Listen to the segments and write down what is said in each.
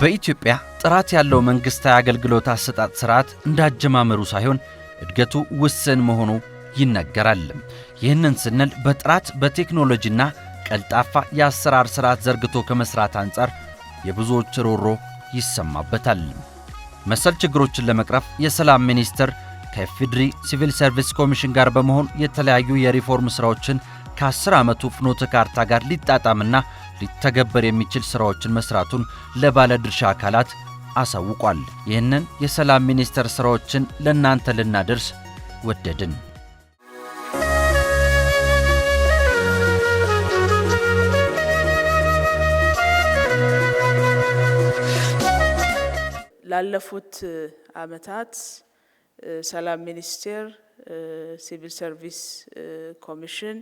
በኢትዮጵያ ጥራት ያለው መንግስታዊ አገልግሎት አሰጣጥ ስርዓት እንዳጀማመሩ ሳይሆን እድገቱ ውስን መሆኑ ይነገራል። ይህንን ስንል በጥራት በቴክኖሎጂና ቀልጣፋ የአሰራር ስርዓት ዘርግቶ ከመስራት አንጻር የብዙዎች ሮሮ ይሰማበታል። መሰል ችግሮችን ለመቅረፍ የሰላም ሚኒስቴር ከኢፌዴሪ ሲቪል ሰርቪስ ኮሚሽን ጋር በመሆን የተለያዩ የሪፎርም ስራዎችን ከ10 ዓመቱ ፍኖተ ካርታ ጋር ሊጣጣምና ሊተገበር የሚችል ስራዎችን መስራቱን ለባለድርሻ አካላት አሳውቋል። ይህንን የሰላም ሚኒስቴር ስራዎችን ለእናንተ ልናደርስ ወደድን። ላለፉት ዓመታት ሰላም ሚኒስቴር ሲቪል ሰርቪስ ኮሚሽን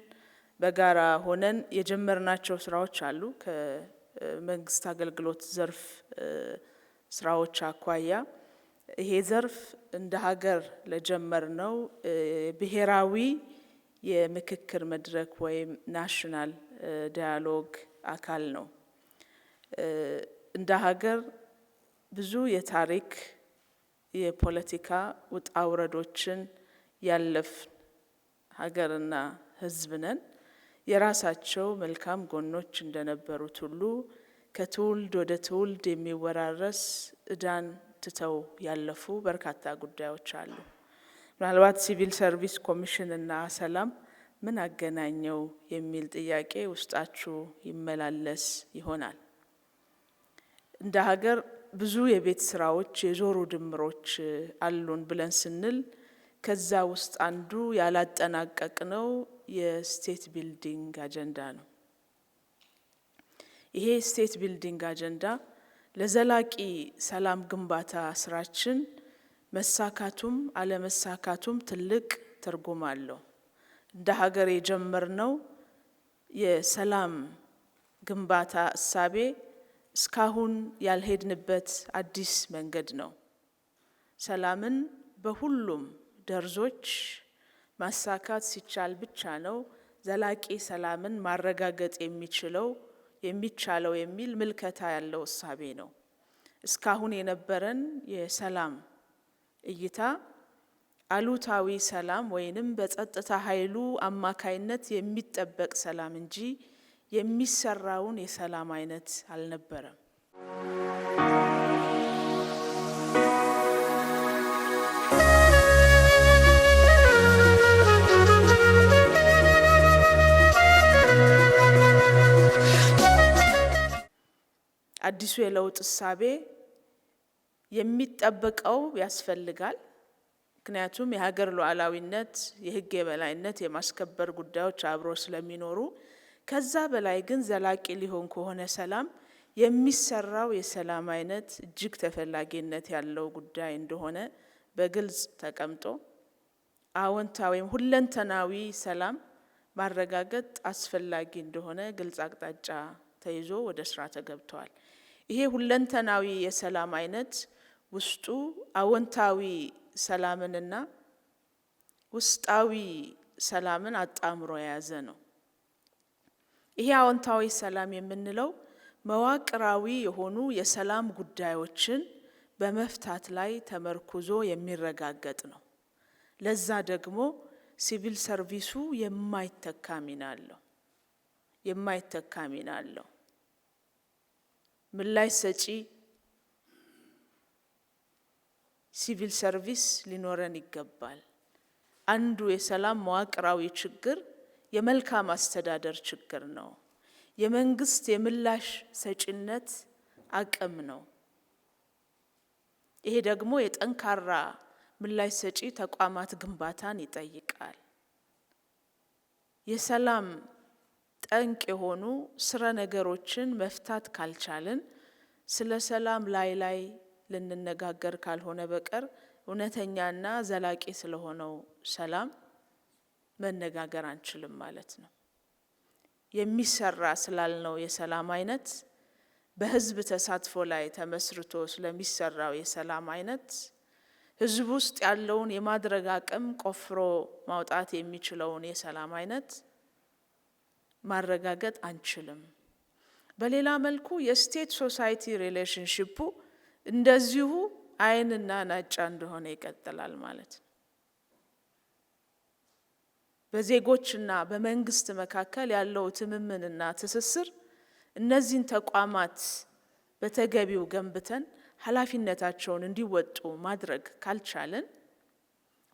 በጋራ ሆነን የጀመርናቸው ስራዎች አሉ። ከመንግስት አገልግሎት ዘርፍ ስራዎች አኳያ ይሄ ዘርፍ እንደ ሀገር ለጀመርነው ብሔራዊ የምክክር መድረክ ወይም ናሽናል ዳያሎግ አካል ነው። እንደ ሀገር ብዙ የታሪክ የፖለቲካ ውጣ ውረዶችን ያለፍን ሀገርና ህዝብ ነን። የራሳቸው መልካም ጎኖች እንደነበሩት ሁሉ ከትውልድ ወደ ትውልድ የሚወራረስ ዕዳን ትተው ያለፉ በርካታ ጉዳዮች አሉ። ምናልባት ሲቪል ሰርቪስ ኮሚሽን እና ሰላም ምን አገናኘው የሚል ጥያቄ ውስጣችሁ ይመላለስ ይሆናል። እንደ ሀገር ብዙ የቤት ስራዎች የዞሩ ድምሮች አሉን ብለን ስንል ከዛ ውስጥ አንዱ ያላጠናቀቅነው የስቴት ቢልዲንግ አጀንዳ ነው። ይሄ ስቴት ቢልዲንግ አጀንዳ ለዘላቂ ሰላም ግንባታ ስራችን መሳካቱም አለመሳካቱም ትልቅ ትርጉም አለው። እንደ ሀገር የጀመርነው የሰላም ግንባታ እሳቤ እስካሁን ያልሄድንበት አዲስ መንገድ ነው። ሰላምን በሁሉም ደርዞች ማሳካት ሲቻል ብቻ ነው ዘላቂ ሰላምን ማረጋገጥ የሚቻለው የሚል ምልከታ ያለው እሳቤ ነው። እስካሁን የነበረን የሰላም እይታ አሉታዊ ሰላም ወይንም በጸጥታ ኃይሉ አማካይነት የሚጠበቅ ሰላም እንጂ የሚሰራውን የሰላም አይነት አልነበረም። አዲሱ የለውጥ እሳቤ የሚጠበቀው ያስፈልጋል። ምክንያቱም የሀገር ሉዓላዊነት፣ የህግ የበላይነት የማስከበር ጉዳዮች አብሮ ስለሚኖሩ ከዛ በላይ ግን ዘላቂ ሊሆን ከሆነ ሰላም የሚሰራው የሰላም አይነት እጅግ ተፈላጊነት ያለው ጉዳይ እንደሆነ በግልጽ ተቀምጦ አዎንታዊም ሁለንተናዊ ሰላም ማረጋገጥ አስፈላጊ እንደሆነ ግልጽ አቅጣጫ ተይዞ ወደ ስራ ተገብቷል። ይሄ ሁለንተናዊ የሰላም አይነት ውስጡ አዎንታዊ ሰላምንና ውስጣዊ ሰላምን አጣምሮ የያዘ ነው። ይሄ አዎንታዊ ሰላም የምንለው መዋቅራዊ የሆኑ የሰላም ጉዳዮችን በመፍታት ላይ ተመርኩዞ የሚረጋገጥ ነው። ለዛ ደግሞ ሲቪል ሰርቪሱ የማይተካ ሚና አለው። ምላሽ ሰጪ ሲቪል ሰርቪስ ሊኖረን ይገባል። አንዱ የሰላም መዋቅራዊ ችግር የመልካም አስተዳደር ችግር ነው። የመንግስት የምላሽ ሰጪነት አቅም ነው። ይሄ ደግሞ የጠንካራ ምላሽ ሰጪ ተቋማት ግንባታን ይጠይቃል። የሰላም ጠንቅ የሆኑ ስረ ነገሮችን መፍታት ካልቻልን ስለ ሰላም ላይ ልንነጋገር ካልሆነ በቀር እውነተኛና ዘላቂ ስለሆነው ሰላም መነጋገር አንችልም ማለት ነው። የሚሰራ ስላልነው የሰላም አይነት በህዝብ ተሳትፎ ላይ ተመስርቶ ስለሚሰራው የሰላም አይነት ህዝብ ውስጥ ያለውን የማድረግ አቅም ቆፍሮ ማውጣት የሚችለውን የሰላም አይነት ማረጋገጥ አንችልም። በሌላ መልኩ የስቴት ሶሳይቲ ሪሌሽንሺፑ እንደዚሁ አይንና ናጫ እንደሆነ ይቀጥላል ማለት ነው። በዜጎችና በመንግስት መካከል ያለው ትምምንና ትስስር እነዚህን ተቋማት በተገቢው ገንብተን ኃላፊነታቸውን እንዲወጡ ማድረግ ካልቻልን፣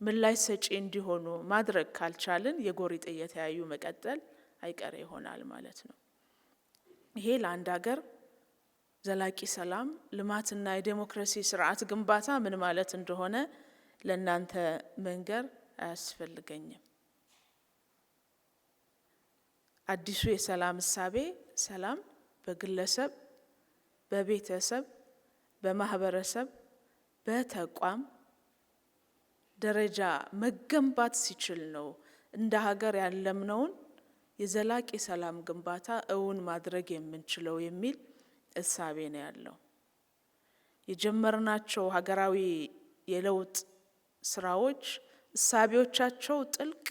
ምላሽ ሰጪ እንዲሆኑ ማድረግ ካልቻልን የጎሪጥ እየተያዩ መቀጠል አይቀሬ ይሆናል ማለት ነው። ይሄ ለአንድ ሀገር ዘላቂ ሰላም፣ ልማትና የዴሞክራሲ ስርዓት ግንባታ ምን ማለት እንደሆነ ለእናንተ መንገር አያስፈልገኝም። አዲሱ የሰላም እሳቤ ሰላም በግለሰብ፣ በቤተሰብ፣ በማህበረሰብ፣ በተቋም ደረጃ መገንባት ሲችል ነው እንደ ሀገር ያለምነውን የዘላቂ ሰላም ግንባታ እውን ማድረግ የምንችለው የሚል እሳቤ ነው ያለው። የጀመርናቸው ሀገራዊ የለውጥ ስራዎች እሳቤዎቻቸው ጥልቅ፣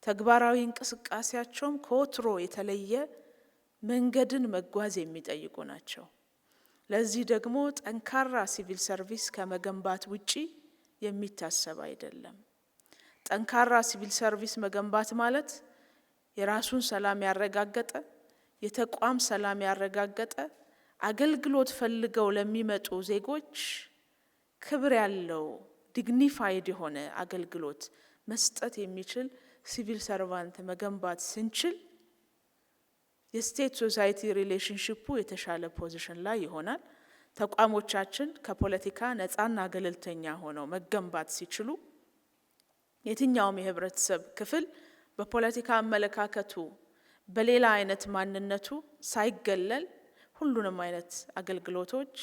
ተግባራዊ እንቅስቃሴያቸውም ከወትሮ የተለየ መንገድን መጓዝ የሚጠይቁ ናቸው። ለዚህ ደግሞ ጠንካራ ሲቪል ሰርቪስ ከመገንባት ውጪ የሚታሰብ አይደለም። ጠንካራ ሲቪል ሰርቪስ መገንባት ማለት የራሱን ሰላም ያረጋገጠ፣ የተቋም ሰላም ያረጋገጠ፣ አገልግሎት ፈልገው ለሚመጡ ዜጎች ክብር ያለው ዲግኒፋይድ የሆነ አገልግሎት መስጠት የሚችል ሲቪል ሰርቫንት መገንባት ስንችል የስቴት ሶሳይቲ ሪሌሽንሺፑ የተሻለ ፖዚሽን ላይ ይሆናል። ተቋሞቻችን ከፖለቲካ ነፃና ገለልተኛ ሆነው መገንባት ሲችሉ የትኛውም የህብረተሰብ ክፍል በፖለቲካ አመለካከቱ በሌላ አይነት ማንነቱ ሳይገለል ሁሉንም አይነት አገልግሎቶች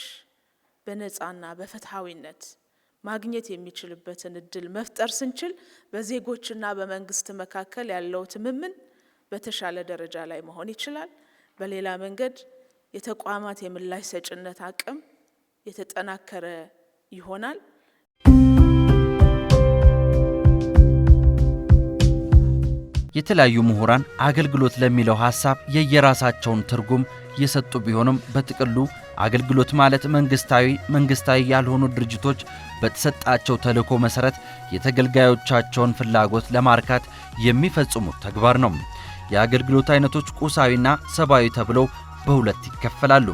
በነፃና በፍትሃዊነት ማግኘት የሚችልበትን እድል መፍጠር ስንችል በዜጎችና በመንግስት መካከል ያለው ትምምን በተሻለ ደረጃ ላይ መሆን ይችላል። በሌላ መንገድ የተቋማት የምላሽ ሰጭነት አቅም የተጠናከረ ይሆናል። የተለያዩ ምሁራን አገልግሎት ለሚለው ሐሳብ የየራሳቸውን ትርጉም የሰጡ ቢሆንም በጥቅሉ አገልግሎት ማለት መንግስታዊ ያልሆኑ ድርጅቶች በተሰጣቸው ተልዕኮ መሰረት የተገልጋዮቻቸውን ፍላጎት ለማርካት የሚፈጽሙት ተግባር ነው። የአገልግሎት አይነቶች ቁሳዊና ሰብአዊ ተብለው በሁለት ይከፈላሉ።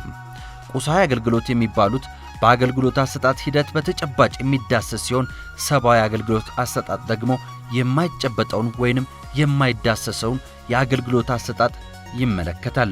ቁሳዊ አገልግሎት የሚባሉት በአገልግሎት አሰጣጥ ሂደት በተጨባጭ የሚዳሰስ ሲሆን፣ ሰብአዊ አገልግሎት አሰጣጥ ደግሞ የማይጨበጠውን ወይንም የማይዳሰሰውን የአገልግሎት አሰጣጥ ይመለከታል።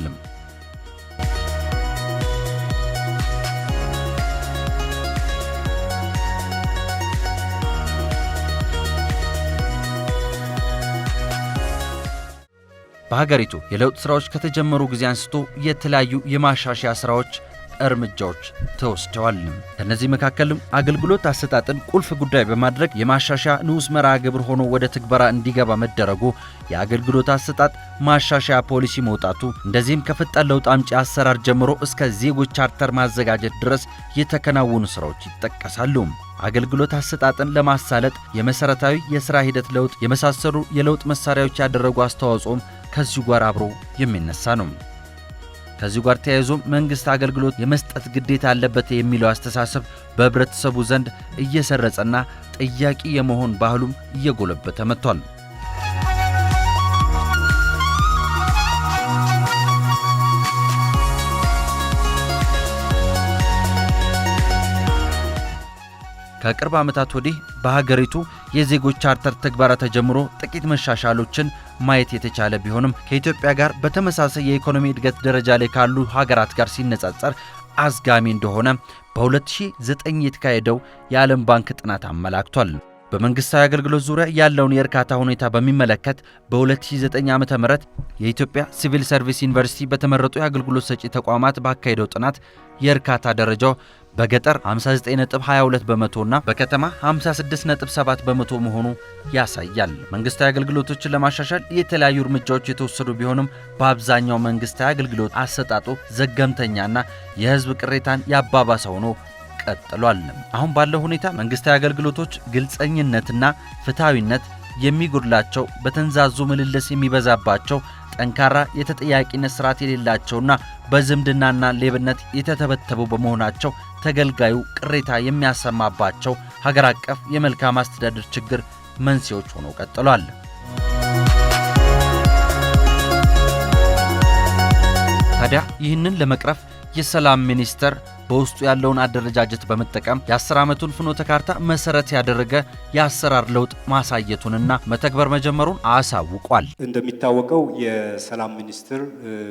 በሀገሪቱ የለውጥ ስራዎች ከተጀመሩ ጊዜ አንስቶ የተለያዩ የማሻሻያ ስራዎች እርምጃዎች ተወስደዋል። ከነዚህ መካከልም አገልግሎት አሰጣጥን ቁልፍ ጉዳይ በማድረግ የማሻሻያ ንዑስ መርሃ ግብር ሆኖ ወደ ትግበራ እንዲገባ መደረጉ፣ የአገልግሎት አሰጣጥ ማሻሻያ ፖሊሲ መውጣቱ፣ እንደዚህም ከፈጣን ለውጥ አምጪ አሰራር ጀምሮ እስከ ዜጎች ቻርተር ማዘጋጀት ድረስ የተከናወኑ ስራዎች ይጠቀሳሉ። አገልግሎት አሰጣጥን ለማሳለጥ የመሰረታዊ የሥራ ሂደት ለውጥ የመሳሰሉ የለውጥ መሳሪያዎች ያደረጉ አስተዋጽኦም ከዚሁ ጋር አብሮ የሚነሳ ነው። ከዚሁ ጋር ተያይዞ መንግስት አገልግሎት የመስጠት ግዴታ አለበት የሚለው አስተሳሰብ በህብረተሰቡ ዘንድ እየሰረጸና ጥያቄ የመሆን ባህሉም እየጎለበተ መጥቷል። ከቅርብ ዓመታት ወዲህ በሀገሪቱ የዜጎች ቻርተር ተግባራ ተጀምሮ ጥቂት መሻሻሎችን ማየት የተቻለ ቢሆንም ከኢትዮጵያ ጋር በተመሳሳይ የኢኮኖሚ እድገት ደረጃ ላይ ካሉ ሀገራት ጋር ሲነጻጸር አዝጋሚ እንደሆነ በ2009 የተካሄደው የዓለም ባንክ ጥናት አመላክቷል። በመንግስታዊ አገልግሎት ዙሪያ ያለውን የእርካታ ሁኔታ በሚመለከት በ2009 ዓ.ም የኢትዮጵያ ሲቪል ሰርቪስ ዩኒቨርሲቲ በተመረጡ የአገልግሎት ሰጪ ተቋማት ባካሄደው ጥናት የእርካታ ደረጃው በገጠር 59.22 በመቶና በከተማ 56.7 በመቶ መሆኑ ያሳያል። መንግስታዊ አገልግሎቶችን ለማሻሻል የተለያዩ እርምጃዎች የተወሰዱ ቢሆንም በአብዛኛው መንግስታዊ አገልግሎት አሰጣጡ ዘገምተኛና የህዝብ ቅሬታን ያባባሰ ሆኖ ቀጥሏል። አሁን ባለው ሁኔታ መንግስታዊ አገልግሎቶች ግልጸኝነትና ፍትሃዊነት የሚጎድላቸው፣ በተንዛዙ ምልልስ የሚበዛባቸው፣ ጠንካራ የተጠያቂነት ስርዓት የሌላቸውና በዝምድናና ሌብነት የተተበተቡ በመሆናቸው ተገልጋዩ ቅሬታ የሚያሰማባቸው ሀገር አቀፍ የመልካም አስተዳደር ችግር መንስኤዎች ሆነው ቀጥሏል። ታዲያ ይህንን ለመቅረፍ የሰላም ሚኒስቴር በውስጡ ያለውን አደረጃጀት በመጠቀም የ10 ዓመቱን ፍኖተ ካርታ መሰረት ያደረገ የአሰራር ለውጥ ማሳየቱንና መተግበር መጀመሩን አሳውቋል። እንደሚታወቀው የሰላም ሚኒስቴር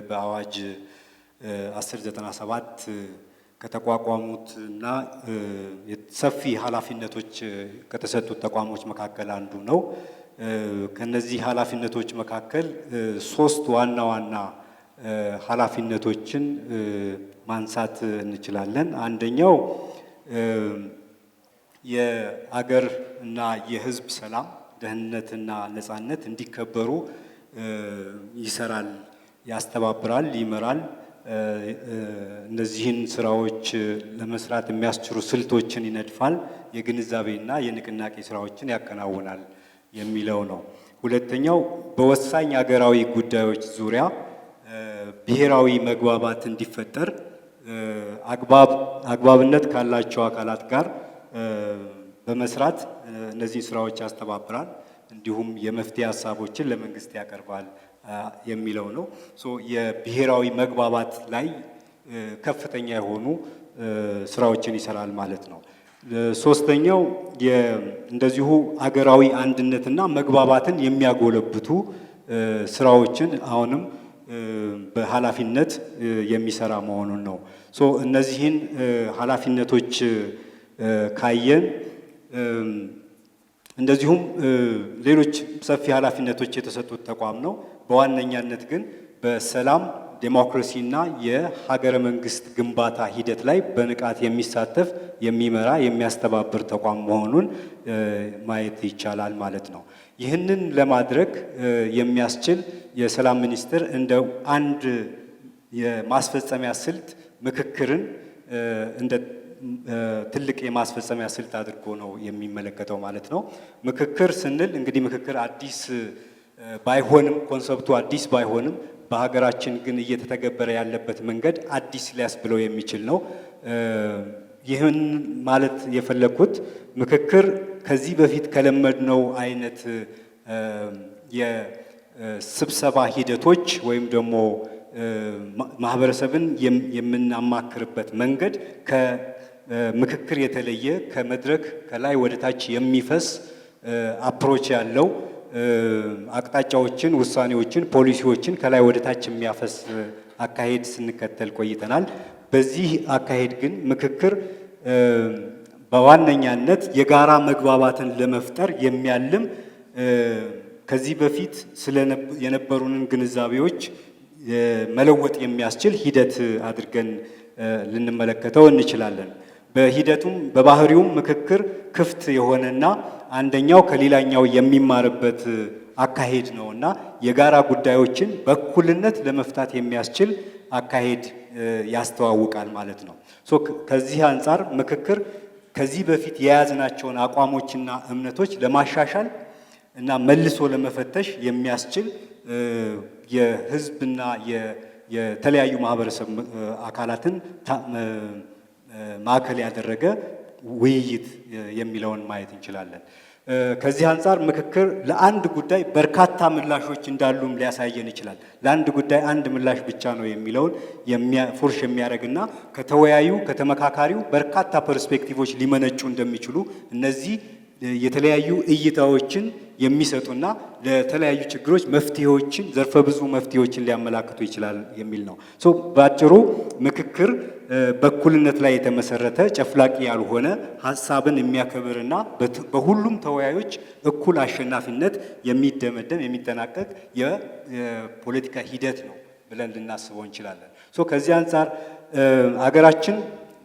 በአዋጅ 1097 ከተቋቋሙትና ሰፊ ኃላፊነቶች ከተሰጡት ተቋሞች መካከል አንዱ ነው። ከነዚህ ኃላፊነቶች መካከል 3 ዋና ዋና ኃላፊነቶችን ማንሳት እንችላለን። አንደኛው የአገር እና የሕዝብ ሰላም፣ ደህንነትና ነጻነት እንዲከበሩ ይሰራል፣ ያስተባብራል፣ ይመራል። እነዚህን ስራዎች ለመስራት የሚያስችሉ ስልቶችን ይነድፋል፣ የግንዛቤና የንቅናቄ ስራዎችን ያከናውናል የሚለው ነው። ሁለተኛው በወሳኝ አገራዊ ጉዳዮች ዙሪያ ብሔራዊ መግባባት እንዲፈጠር አግባብነት ካላቸው አካላት ጋር በመስራት እነዚህ ስራዎች ያስተባብራል፣ እንዲሁም የመፍትሄ ሀሳቦችን ለመንግስት ያቀርባል የሚለው ነው። የብሔራዊ መግባባት ላይ ከፍተኛ የሆኑ ስራዎችን ይሰራል ማለት ነው። ሶስተኛው እንደዚሁ አገራዊ አንድነትና መግባባትን የሚያጎለብቱ ስራዎችን አሁንም በኃላፊነት የሚሰራ መሆኑን ነው። እነዚህን ኃላፊነቶች ካየን እንደዚሁም ሌሎች ሰፊ ኃላፊነቶች የተሰጡት ተቋም ነው። በዋነኛነት ግን በሰላም ዴሞክራሲና የሀገረ መንግስት ግንባታ ሂደት ላይ በንቃት የሚሳተፍ የሚመራ የሚያስተባብር ተቋም መሆኑን ማየት ይቻላል ማለት ነው። ይህንን ለማድረግ የሚያስችል የሰላም ሚኒስቴር እንደ አንድ የማስፈጸሚያ ስልት ምክክርን እንደ ትልቅ የማስፈጸሚያ ስልት አድርጎ ነው የሚመለከተው ማለት ነው። ምክክር ስንል እንግዲህ ምክክር አዲስ ባይሆንም ኮንሰፕቱ አዲስ ባይሆንም በሀገራችን ግን እየተተገበረ ያለበት መንገድ አዲስ ሊያስብለው የሚችል ነው። ይህን ማለት የፈለኩት ምክክር ከዚህ በፊት ከለመድነው አይነት የስብሰባ ሂደቶች ወይም ደግሞ ማህበረሰብን የምናማክርበት መንገድ ከምክክር የተለየ ከመድረክ ከላይ ወደ ታች የሚፈስ አፕሮች ያለው አቅጣጫዎችን፣ ውሳኔዎችን፣ ፖሊሲዎችን ከላይ ወደ ታች የሚያፈስ አካሄድ ስንከተል ቆይተናል። በዚህ አካሄድ ግን ምክክር በዋነኛነት የጋራ መግባባትን ለመፍጠር የሚያልም ከዚህ በፊት የነበሩንን ግንዛቤዎች መለወጥ የሚያስችል ሂደት አድርገን ልንመለከተው እንችላለን። በሂደቱም በባህሪውም ምክክር ክፍት የሆነና አንደኛው ከሌላኛው የሚማርበት አካሄድ ነውና የጋራ ጉዳዮችን በእኩልነት ለመፍታት የሚያስችል አካሄድ ያስተዋውቃል ማለት ነው። ከዚህ አንጻር ምክክር ከዚህ በፊት የያዝናቸውን አቋሞችና እምነቶች ለማሻሻል እና መልሶ ለመፈተሽ የሚያስችል የሕዝብና የተለያዩ ማህበረሰብ አካላትን ማዕከል ያደረገ ውይይት የሚለውን ማየት እንችላለን። ከዚህ አንጻር ምክክር ለአንድ ጉዳይ በርካታ ምላሾች እንዳሉም ሊያሳየን ይችላል። ለአንድ ጉዳይ አንድ ምላሽ ብቻ ነው የሚለውን ፉርሽ የሚያደርግና ከተወያዩ ከተመካካሪው በርካታ ፐርስፔክቲቮች ሊመነጩ እንደሚችሉ እነዚህ የተለያዩ እይታዎችን የሚሰጡና ለተለያዩ ችግሮች መፍትሄዎችን ዘርፈ ብዙ መፍትሄዎችን ሊያመላክቱ ይችላል የሚል ነው። በአጭሩ ምክክር በእኩልነት ላይ የተመሰረተ ጨፍላቂ ያልሆነ ሀሳብን የሚያከብርና በሁሉም ተወያዮች እኩል አሸናፊነት የሚደመደም የሚጠናቀቅ የፖለቲካ ሂደት ነው ብለን ልናስበው እንችላለን። ከዚህ አንጻር አገራችን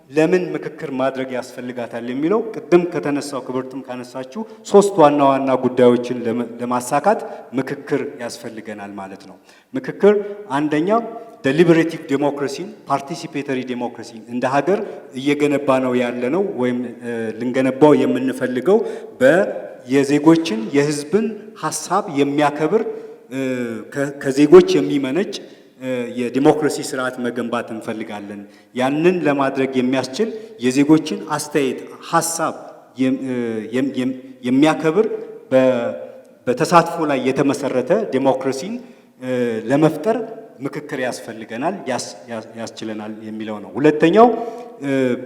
ለምን ምክክር ማድረግ ያስፈልጋታል የሚለው ቅድም ከተነሳው ክብርትም ካነሳችሁ 3 ዋና ዋና ጉዳዮችን ለማሳካት ምክክር ያስፈልገናል ማለት ነው። ምክክር አንደኛው ዴሊበሬቲቭ ዴሞክራሲን ፓርቲሲፔተሪ ዴሞክራሲን እንደ ሀገር እየገነባ ነው ያለነው ወይም ልንገነባው የምንፈልገው የዜጎችን የሕዝብን ሀሳብ የሚያከብር ከዜጎች የሚመነጭ የዲሞክራሲ ስርዓት መገንባት እንፈልጋለን። ያንን ለማድረግ የሚያስችል የዜጎችን አስተያየት፣ ሐሳብ የሚያከብር በተሳትፎ ላይ የተመሰረተ ዲሞክራሲን ለመፍጠር ምክክር ያስፈልገናል፣ ያስችለናል የሚለው ነው። ሁለተኛው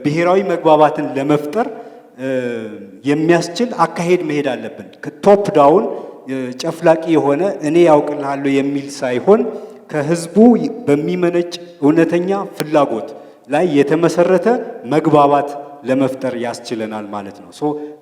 ብሔራዊ መግባባትን ለመፍጠር የሚያስችል አካሄድ መሄድ አለብን። ከቶፕ ዳውን ጨፍላቂ የሆነ እኔ ያውቅልሃለሁ የሚል ሳይሆን ከህዝቡ በሚመነጭ እውነተኛ ፍላጎት ላይ የተመሰረተ መግባባት ለመፍጠር ያስችለናል ማለት ነው።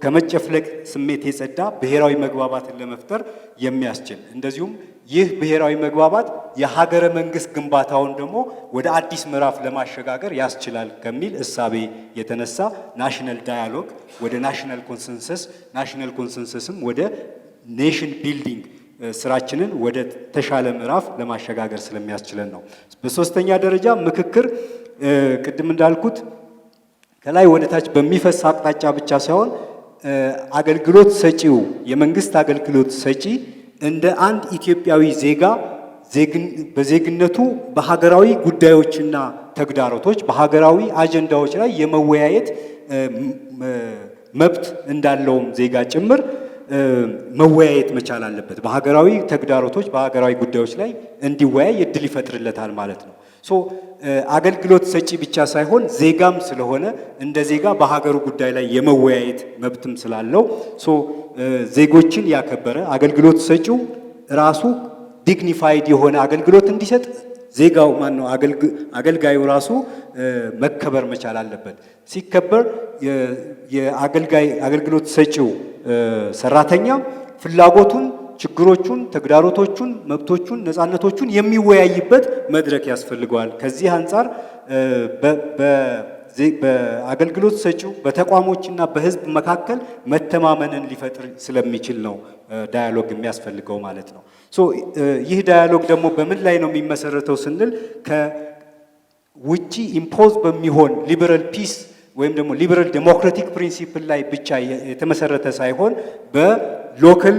ከመጨፍለቅ ስሜት የጸዳ ብሔራዊ መግባባትን ለመፍጠር የሚያስችል እንደዚሁም ይህ ብሔራዊ መግባባት የሀገረ መንግስት ግንባታውን ደግሞ ወደ አዲስ ምዕራፍ ለማሸጋገር ያስችላል ከሚል እሳቤ የተነሳ ናሽናል ዳያሎግ ወደ ናሽናል ኮንሰንሰስ፣ ናሽናል ኮንሰንሰስም ወደ ኔሽን ቢልዲንግ ስራችንን ወደ ተሻለ ምዕራፍ ለማሸጋገር ስለሚያስችለን ነው። በሶስተኛ ደረጃ ምክክር ቅድም እንዳልኩት ከላይ ወደ ታች በሚፈስ አቅጣጫ ብቻ ሳይሆን አገልግሎት ሰጪው የመንግስት አገልግሎት ሰጪ እንደ አንድ ኢትዮጵያዊ ዜጋ በዜግነቱ በሀገራዊ ጉዳዮችና ተግዳሮቶች በሀገራዊ አጀንዳዎች ላይ የመወያየት መብት እንዳለውም ዜጋ ጭምር መወያየት መቻል አለበት። በሀገራዊ ተግዳሮቶች በሀገራዊ ጉዳዮች ላይ እንዲወያይ እድል ይፈጥርለታል ማለት ነው። አገልግሎት ሰጪ ብቻ ሳይሆን ዜጋም ስለሆነ እንደ ዜጋ በሀገሩ ጉዳይ ላይ የመወያየት መብትም ስላለው ዜጎችን ያከበረ አገልግሎት ሰጪው ራሱ ዲግኒፋይድ የሆነ አገልግሎት እንዲሰጥ ዜጋው ማነው አገልጋዩ ራሱ መከበር መቻል አለበት። ሲከበር አገልግሎት ሰጪው ሰራተኛ ፍላጎቱን፣ ችግሮቹን፣ ተግዳሮቶቹን፣ መብቶቹን፣ ነፃነቶቹን የሚወያይበት መድረክ ያስፈልገዋል። ከዚህ አንጻር በአገልግሎት ሰጪው በተቋሞችና በሕዝብ መካከል መተማመንን ሊፈጥር ስለሚችል ነው ዳያሎግ የሚያስፈልገው ማለት ነው። ይህ ዳያሎግ ደግሞ በምን ላይ ነው የሚመሰረተው ስንል ከውጪ ኢምፖዝ በሚሆን ሊበራል ፒስ ወይም ደግሞ ሊበራል ዴሞክራቲክ ፕሪንሲፕል ላይ ብቻ የተመሰረተ ሳይሆን በሎካል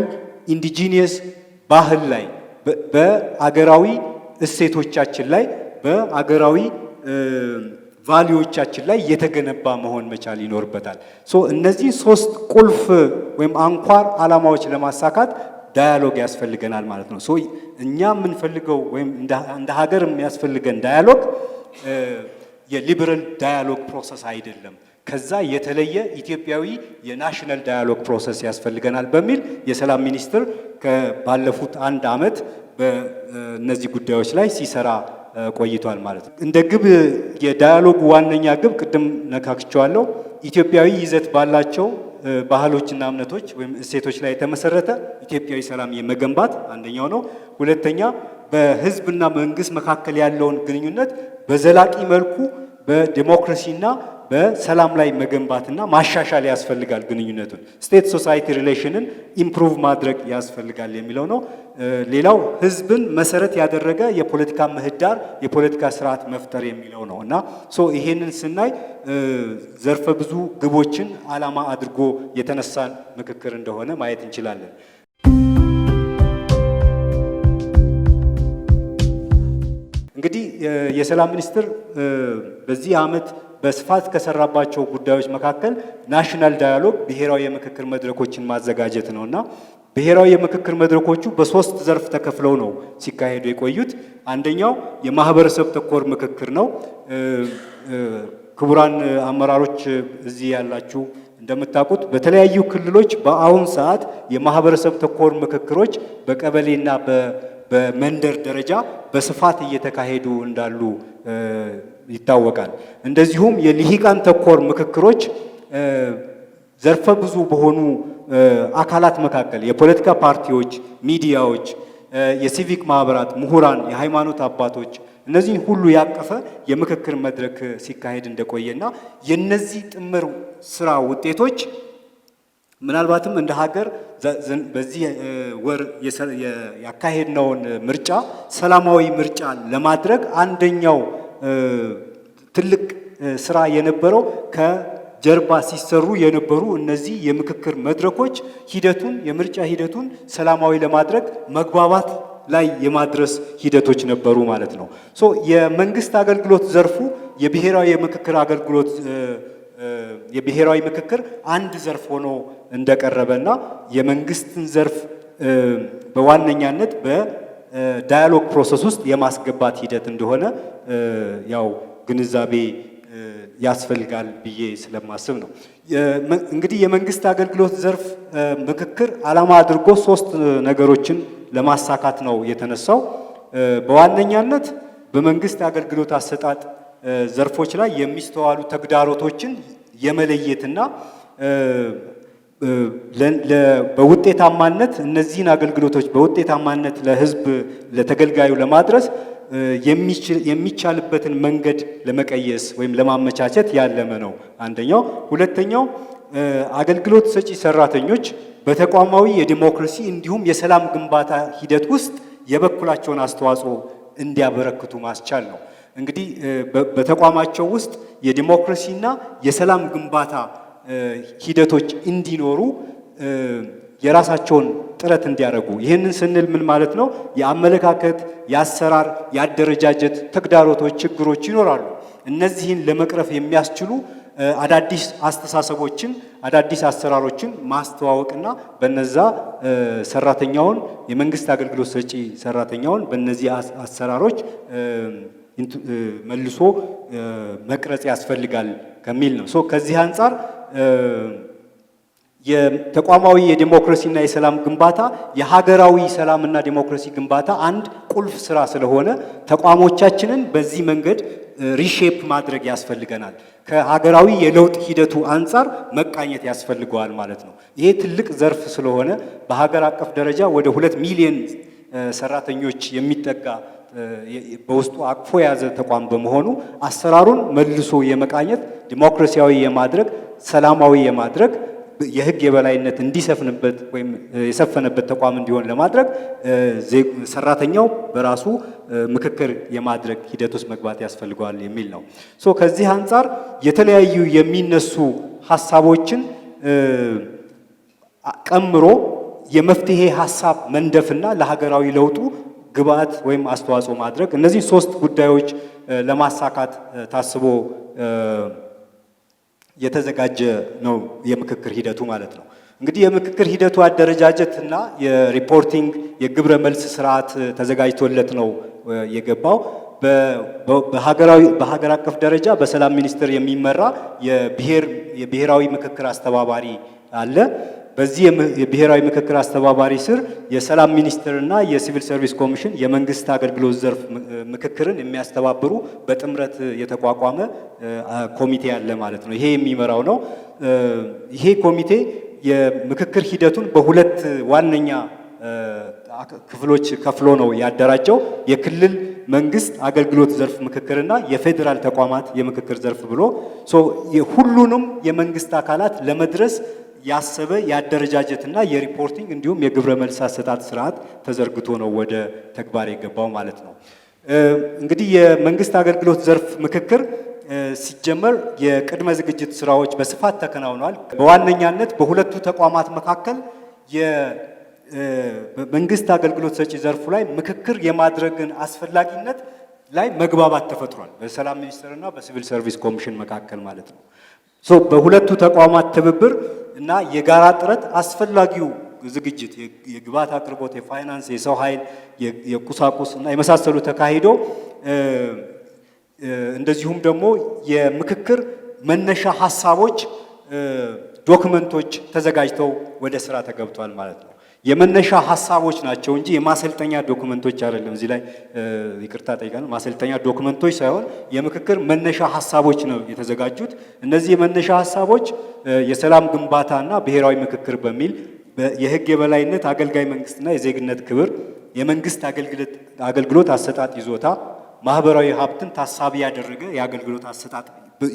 ኢንዲጂኒየስ ባህል ላይ በአገራዊ እሴቶቻችን ላይ በአገራዊ ቫልዩዎቻችን ላይ የተገነባ መሆን መቻል ይኖርበታል። እነዚህ ሶስት ቁልፍ ወይም አንኳር ዓላማዎች ለማሳካት ዳያሎግ ያስፈልገናል ማለት ነው። እኛ የምንፈልገው ወይም እንደ ሀገር የሚያስፈልገን ዳያሎግ የሊበራል ዳያሎግ ፕሮሰስ አይደለም። ከዛ የተለየ ኢትዮጵያዊ የናሽናል ዳያሎግ ፕሮሰስ ያስፈልገናል በሚል የሰላም ሚኒስትር ባለፉት 1 ዓመት በእነዚህ ጉዳዮች ላይ ሲሰራ ቆይቷል ማለት ነው። እንደ ግብ የዳያሎግ ዋነኛ ግብ ቅድም ነካክቸዋለሁ፣ ኢትዮጵያዊ ይዘት ባላቸው ባህሎችና እምነቶች ወይም እሴቶች ላይ የተመሰረተ ኢትዮጵያዊ ሰላም የመገንባት አንደኛው ነው። ሁለተኛ በህዝብና መንግስት መካከል ያለውን ግንኙነት በዘላቂ መልኩ በዲሞክራሲና በሰላም ላይ መገንባትና ማሻሻል ያስፈልጋል። ግንኙነቱን ስቴት ሶሳይቲ ሪሌሽንን ኢምፕሩቭ ማድረግ ያስፈልጋል የሚለው ነው። ሌላው ህዝብን መሰረት ያደረገ የፖለቲካ ምህዳር የፖለቲካ ስርዓት መፍጠር የሚለው ነው እና ይሄንን ስናይ ዘርፈ ብዙ ግቦችን ዓላማ አድርጎ የተነሳን ምክክር እንደሆነ ማየት እንችላለን። እንግዲህ የሰላም ሚኒስትር በዚህ ዓመት በስፋት ከሰራባቸው ጉዳዮች መካከል ናሽናል ዳያሎግ ብሔራዊ የምክክር መድረኮችን ማዘጋጀት ነውና ብሔራዊ የምክክር መድረኮቹ በ3 ዘርፍ ተከፍለው ነው ሲካሄዱ የቆዩት። አንደኛው የማህበረሰብ ተኮር ምክክር ነው። ክቡራን አመራሮች እዚህ ያላችሁ እንደምታውቁት በተለያዩ ክልሎች በአሁን ሰዓት የማህበረሰብ ተኮር ምክክሮች በቀበሌና በመንደር ደረጃ በስፋት እየተካሄዱ እንዳሉ ይታወቃል። እንደዚሁም የልሂቃን ተኮር ምክክሮች ዘርፈ ብዙ በሆኑ አካላት መካከል የፖለቲካ ፓርቲዎች፣ ሚዲያዎች፣ የሲቪክ ማህበራት፣ ምሁራን፣ የሃይማኖት አባቶች እነዚህን ሁሉ ያቀፈ የምክክር መድረክ ሲካሄድ እንደቆየና የነዚህ ጥምር ስራ ውጤቶች ምናልባትም እንደ ሀገር በዚህ ወር ያካሄድነውን ምርጫ ሰላማዊ ምርጫ ለማድረግ አንደኛው ትልቅ ስራ የነበረው ከጀርባ ሲሰሩ የነበሩ እነዚህ የምክክር መድረኮች የምርጫ ሂደቱን ሰላማዊ ለማድረግ መግባባት ላይ የማድረስ ሂደቶች ነበሩ ማለት ነው። የመንግስት አገልግሎት ዘርፉ የብሔራዊ ምክክር አንድ ዘርፍ ሆኖ እንደቀረበና የመንግስትን ዘርፍ በዋነኛነት በዳያሎግ ፕሮሰስ ውስጥ የማስገባት ሂደት እንደሆነ ያው ግንዛቤ ያስፈልጋል ብዬ ስለማስብ ነው። እንግዲህ የመንግስት አገልግሎት ዘርፍ ምክክር ዓላማ አድርጎ 3 ነገሮችን ለማሳካት ነው የተነሳው። በዋነኛነት በመንግስት አገልግሎት አሰጣጥ ዘርፎች ላይ የሚስተዋሉ ተግዳሮቶችን የመለየትና በውጤታማነት እነዚህን አገልግሎቶች በውጤታማነት ለህዝብ ለተገልጋዩ ለማድረስ የሚቻልበትን መንገድ ለመቀየስ ወይም ለማመቻቸት ያለመ ነው አንደኛው። ሁለተኛው አገልግሎት ሰጪ ሰራተኞች በተቋማዊ የዲሞክራሲ እንዲሁም የሰላም ግንባታ ሂደት ውስጥ የበኩላቸውን አስተዋጽኦ እንዲያበረክቱ ማስቻል ነው። እንግዲህ በተቋማቸው ውስጥ የዲሞክራሲና የሰላም ግንባታ ሂደቶች እንዲኖሩ የራሳቸውን ጥረት እንዲያደርጉ። ይህንን ስንል ምን ማለት ነው? የአመለካከት፣ የአሰራር፣ የአደረጃጀት ተግዳሮቶች፣ ችግሮች ይኖራሉ። እነዚህን ለመቅረፍ የሚያስችሉ አዳዲስ አስተሳሰቦችን፣ አዳዲስ አሰራሮችን ማስተዋወቅና በነዛ ሰራተኛውን የመንግስት አገልግሎት ሰጪ ሰራተኛውን በእነዚህ አሰራሮች መልሶ መቅረጽ ያስፈልጋል ከሚል ነው። ከዚህ አንጻር የተቋማዊ የዲሞክራሲና የሰላም ግንባታ የሀገራዊ ሰላምና ዲሞክራሲ ግንባታ አንድ ቁልፍ ስራ ስለሆነ ተቋሞቻችንን በዚህ መንገድ ሪሼፕ ማድረግ ያስፈልገናል። ከሀገራዊ የለውጥ ሂደቱ አንጻር መቃኘት ያስፈልገዋል ማለት ነው። ይሄ ትልቅ ዘርፍ ስለሆነ በሀገር አቀፍ ደረጃ ወደ 2 ሚሊዮን ሰራተኞች የሚጠጋ በውስጡ አቅፎ የያዘ ተቋም በመሆኑ አሰራሩን መልሶ የመቃኘት ዲሞክራሲያዊ የማድረግ ሰላማዊ የማድረግ የህግ የበላይነት እንዲሰፍንበት ወይም የሰፈነበት ተቋም እንዲሆን ለማድረግ ሰራተኛው በራሱ ምክክር የማድረግ ሂደት ውስጥ መግባት ያስፈልገዋል የሚል ነው። ከዚህ አንጻር የተለያዩ የሚነሱ ሐሳቦችን ቀምሮ የመፍትሄ ሐሳብ መንደፍና ለሀገራዊ ለውጡ ግብአት ወይም አስተዋጽኦ ማድረግ እነዚህ 3 ጉዳዮች ለማሳካት ታስቦ የተዘጋጀ ነው የምክክር ሂደቱ ማለት ነው። እንግዲህ የምክክር ሂደቱ አደረጃጀትና የሪፖርቲንግ የግብረ መልስ ስርዓት ተዘጋጅቶለት ነው የገባው። በሀገር አቀፍ ደረጃ በሰላም ሚኒስቴር የሚመራ የብሔራዊ ምክክር አስተባባሪ አለ። በዚህ የብሔራዊ ምክክር አስተባባሪ ስር የሰላም ሚኒስቴርና የሲቪል ሰርቪስ ኮሚሽን የመንግስት አገልግሎት ዘርፍ ምክክርን የሚያስተባብሩ በጥምረት የተቋቋመ ኮሚቴ አለ ማለት ነው። ይሄ የሚመራው ነው። ይሄ ኮሚቴ የምክክር ሂደቱን በሁለት ዋነኛ ክፍሎች ከፍሎ ነው ያደራጀው። የክልል መንግስት አገልግሎት ዘርፍ ምክክርና የፌዴራል ተቋማት የምክክር ዘርፍ ብሎ ሁሉንም የመንግስት አካላት ለመድረስ ያሰበ የአደረጃጀትና የሪፖርቲንግ እንዲሁም የግብረ መልስ አሰጣጥ ስርዓት ተዘርግቶ ነው ወደ ተግባር የገባው ማለት ነው። እንግዲህ የመንግስት አገልግሎት ዘርፍ ምክክር ሲጀመር የቅድመ ዝግጅት ስራዎች በስፋት ተከናውነዋል። በዋነኛነት በሁለቱ ተቋማት መካከል የመንግስት አገልግሎት ሰጪ ዘርፉ ላይ ምክክር የማድረግን አስፈላጊነት ላይ መግባባት ተፈጥሯል፣ በሰላም ሚኒስቴርና በሲቪል ሰርቪስ ኮሚሽን መካከል ማለት ነው። በሁለቱ ተቋማት ትብብር እና የጋራ ጥረት አስፈላጊው ዝግጅት የግብዓት አቅርቦት፣ የፋይናንስ፣ የሰው ኃይል፣ የቁሳቁስ እና የመሳሰሉ ተካሂዶ እንደዚሁም ደግሞ የምክክር መነሻ ሀሳቦች ዶክመንቶች ተዘጋጅተው ወደ ስራ ተገብቷል ማለት ነው። የመነሻ ሀሳቦች ናቸው እንጂ የማሰልጠኛ ዶክመንቶች አይደለም። እዚህ ላይ ይቅርታ ጠይቃለሁ። ማሰልጠኛ ዶክመንቶች ሳይሆን የምክክር መነሻ ሀሳቦች ነው የተዘጋጁት። እነዚህ የመነሻ ሀሳቦች የሰላም ግንባታና ብሔራዊ ምክክር በሚል የህግ የበላይነት፣ አገልጋይ መንግስትና የዜግነት ክብር፣ የመንግስት አገልግሎት አሰጣጥ ይዞታ፣ ማህበራዊ ሀብትን ታሳቢ ያደረገ የአገልግሎት አሰጣጥ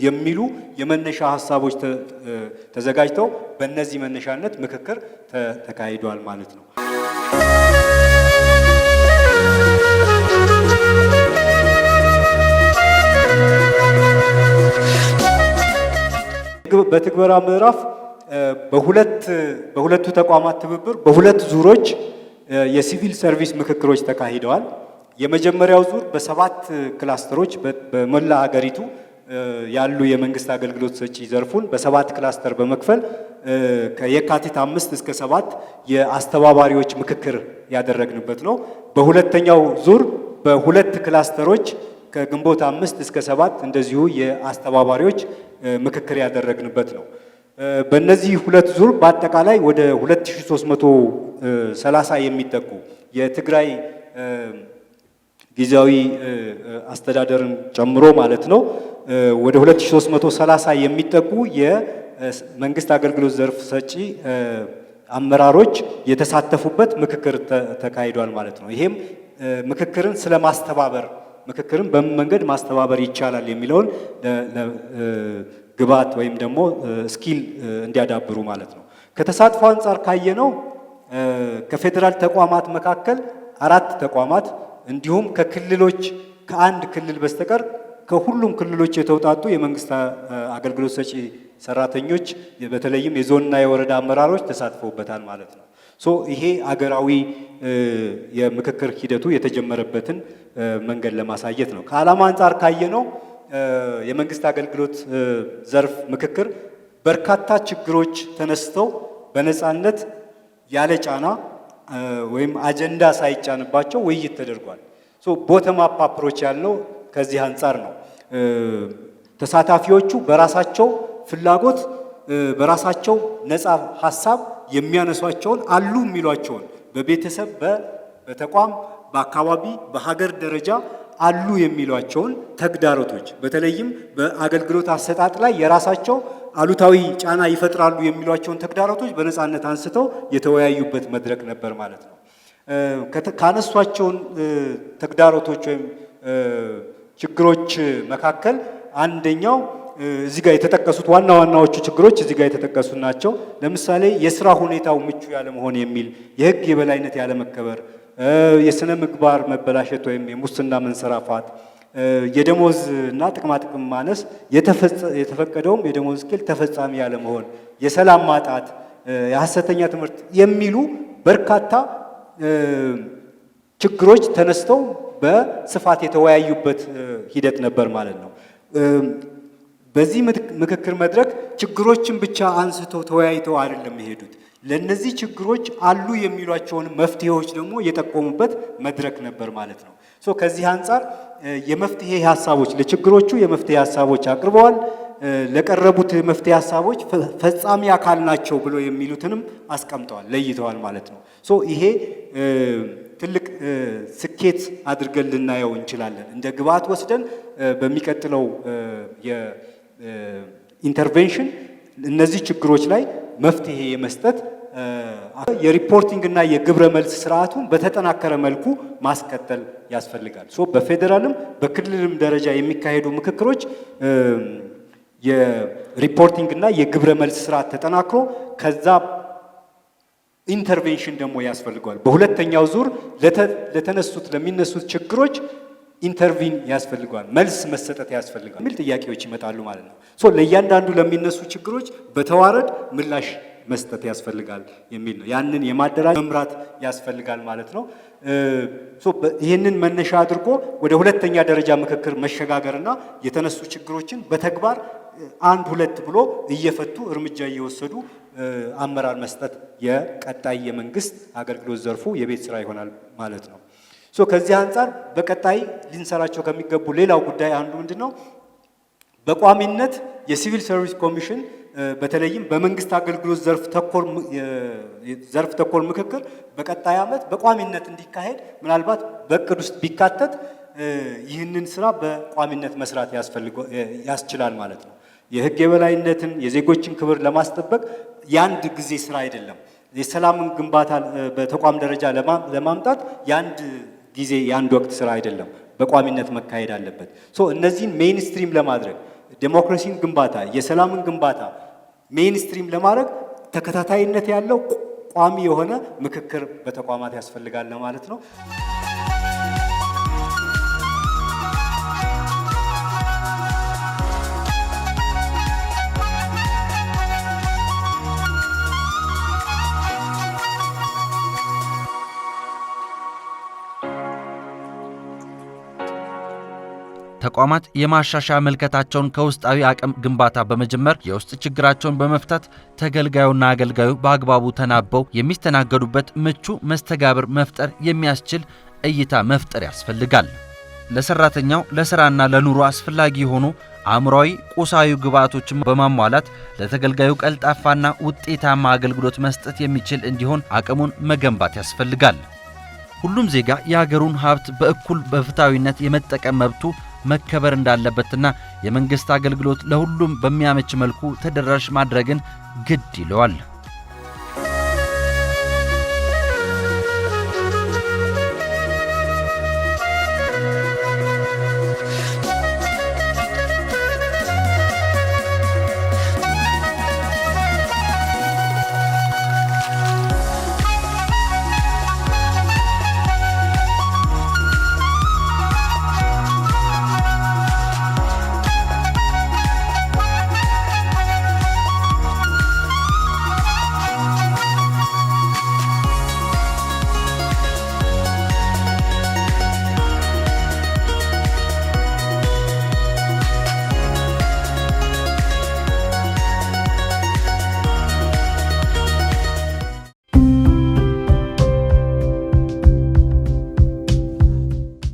የሚሉ የመነሻ ሀሳቦች ተዘጋጅተው በእነዚህ መነሻነት ምክክር ተካሂዷል ማለት ነው። በትግበራ ምዕራፍ በሁለቱ ተቋማት ትብብር በሁለት ዙሮች የሲቪል ሰርቪስ ምክክሮች ተካሂደዋል። የመጀመሪያው ዙር በ7 ክላስተሮች በመላ ሀገሪቱ ያሉ የመንግስት አገልግሎት ሰጪ ዘርፉን በ7 ክላስተር በመክፈል ከየካቲት 5 እስከ 7 የአስተባባሪዎች ምክክር ያደረግንበት ነው። በሁለተኛው ዙር በ2 ክላስተሮች ከግንቦት 5 እስከ 7 እንደዚሁ የአስተባባሪዎች ምክክር ያደረግንበት ነው። በእነዚህ 2 ዙር በአጠቃላይ ወደ 2330 የሚጠጉ የትግራይ ጊዜያዊ አስተዳደርን ጨምሮ ማለት ነው ወደ 2330 የሚጠጉ የመንግስት አገልግሎት ዘርፍ ሰጪ አመራሮች የተሳተፉበት ምክክር ተካሂዷል ማለት ነው። ይሄም ምክክርን ስለማስተባበር ምክክርን በምን መንገድ ማስተባበር ይቻላል የሚለውን ግብዓት ወይም ደግሞ ስኪል እንዲያዳብሩ ማለት ነው። ከተሳትፎ አንጻር ካየነው ከፌዴራል ተቋማት መካከል 4 ተቋማት እንዲሁም ከክልሎች ከአንድ ክልል በስተቀር ከሁሉም ክልሎች የተውጣጡ የመንግስት አገልግሎት ሰጪ ሰራተኞች በተለይም የዞንና የወረዳ አመራሮች ተሳትፈውበታል ማለት ነው። ይሄ አገራዊ የምክክር ሂደቱ የተጀመረበትን መንገድ ለማሳየት ነው። ከዓላማ አንጻር ካየነው የመንግስት አገልግሎት ዘርፍ ምክክር በርካታ ችግሮች ተነስተው በነፃነት ያለ ጫና ወይም አጀንዳ ሳይጫንባቸው ውይይት ተደርጓል። ቦተም አፕ አፕሮች ያለው ከዚህ አንጻር ነው። ተሳታፊዎቹ በራሳቸው ፍላጎት በራሳቸው ነፃ ሐሳብ የሚያነሷቸውን አሉ የሚሏቸውን በቤተሰብ በተቋም በአካባቢ በሀገር ደረጃ አሉ የሚሏቸውን ተግዳሮቶች በተለይም በአገልግሎት አሰጣጥ ላይ የራሳቸው አሉታዊ ጫና ይፈጥራሉ የሚሏቸውን ተግዳሮቶች በነፃነት አንስተው የተወያዩበት መድረክ ነበር ማለት ነው። ካነሷቸውን ተግዳሮቶች ወይም ችግሮች መካከል አንደኛው እዚህ ጋር የተጠቀሱት ዋና ዋናዎቹ ችግሮች እዚህ ጋር የተጠቀሱ ናቸው። ለምሳሌ የስራ ሁኔታው ምቹ ያለመሆን የሚል፣ የህግ የበላይነት ያለመከበር፣ የስነ ምግባር መበላሸት ወይም የሙስና መንሰራፋት፣ የደሞዝ እና ጥቅማጥቅም ማነስ፣ የተፈቀደውም የደሞዝ ስኬል ተፈጻሚ ያለመሆን፣ የሰላም ማጣት፣ የሐሰተኛ ትምህርት የሚሉ በርካታ ችግሮች ተነስተው በስፋት የተወያዩበት ሂደት ነበር ማለት ነው። በዚህ ምክክር መድረክ ችግሮችን ብቻ አንስተው ተወያይተው አይደለም የሄዱት። ለነዚህ ችግሮች አሉ የሚሏቸውን መፍትሄዎች ደግሞ የጠቆሙበት መድረክ ነበር ማለት ነው። ከዚህ አንጻር የመፍትሄ ሐሳቦች ለችግሮቹ የመፍትሄ ሐሳቦች አቅርበዋል። ለቀረቡት መፍትሄ ሐሳቦች ፈጻሚ አካል ናቸው ብሎ የሚሉትንም አስቀምጠዋል፣ ለይተዋል ማለት ነው። ይሄ ትልቅ ስኬት አድርገን ልናየው እንችላለን። እንደ ግብዓት ወስደን በሚቀጥለው የኢንተርቬንሽን እነዚህ ችግሮች ላይ መፍትሄ የመስጠት የሪፖርቲንግ እና የግብረ መልስ ስርዓቱን በተጠናከረ መልኩ ማስቀጠል ያስፈልጋል። በፌዴራልም በክልልም ደረጃ የሚካሄዱ ምክክሮች የሪፖርቲንግ እና የግብረ መልስ ስርዓት ተጠናክሮ ከዛ ኢንተርቬንሽን ደግሞ ያስፈልገዋል። በሁለተኛው ዙር ለሚነሱት ችግሮች ኢንተርቪን ያስፈልገዋል፣ መልስ መሰጠት ያስፈልጋል የሚል ጥያቄዎች ይመጣሉ ማለት ነው። ለእያንዳንዱ ለሚነሱ ችግሮች በተዋረድ ምላሽ መስጠት ያስፈልጋል የሚል ነው። ያንን የማደራጀት መምራት ያስፈልጋል ማለት ነው። ይህንን መነሻ አድርጎ ወደ ሁለተኛ ደረጃ ምክክር መሸጋገርና የተነሱ ችግሮችን በተግባር 1-2 ብሎ እየፈቱ እርምጃ እየወሰዱ አመራር መስጠት የቀጣይ የመንግስት አገልግሎት ዘርፉ የቤት ስራ ይሆናል ማለት ነው። ከዚህ አንጻር በቀጣይ ልንሰራቸው ከሚገቡ ሌላው ጉዳይ አንዱ ምንድነው? በቋሚነት የሲቪል ሰርቪስ ኮሚሽን በተለይም በመንግስት አገልግሎት ዘርፍ ተኮር ምክክር በቀጣይ ዓመት በቋሚነት እንዲካሄድ ምናልባት በእቅድ ውስጥ ቢካተት ይህንን ስራ በቋሚነት መስራት ያስችላል ማለት ነው። የህግ የበላይነትን የዜጎችን ክብር ለማስጠበቅ የአንድ ጊዜ ስራ አይደለም። የሰላምን ግንባታ በተቋም ደረጃ ለማምጣት የአንድ ጊዜ የአንድ ወቅት ስራ አይደለም፣ በቋሚነት መካሄድ አለበት። እነዚህን ሜይንስትሪም ለማድረግ ዴሞክራሲን ግንባታ፣ የሰላምን ግንባታ ሜይንስትሪም ለማድረግ ተከታታይነት ያለው ቋሚ የሆነ ምክክር በተቋማት ያስፈልጋል ማለት ነው። ተቋማት የማሻሻያ መልከታቸውን ከውስጣዊ አቅም ግንባታ በመጀመር የውስጥ ችግራቸውን በመፍታት ተገልጋዩና አገልጋዩ በአግባቡ ተናበው የሚስተናገዱበት ምቹ መስተጋብር መፍጠር የሚያስችል እይታ መፍጠር ያስፈልጋል። ለሰራተኛው ለስራና ለኑሮ አስፈላጊ የሆኑ አእምሯዊ፣ ቁሳዊ ግብዓቶችን በማሟላት ለተገልጋዩ ቀልጣፋና ውጤታማ አገልግሎት መስጠት የሚችል እንዲሆን አቅሙን መገንባት ያስፈልጋል። ሁሉም ዜጋ የሀገሩን ሀብት በእኩል በፍትሃዊነት የመጠቀም መብቱ መከበር እንዳለበትና የመንግስት አገልግሎት ለሁሉም በሚያመች መልኩ ተደራሽ ማድረግን ግድ ይለዋል።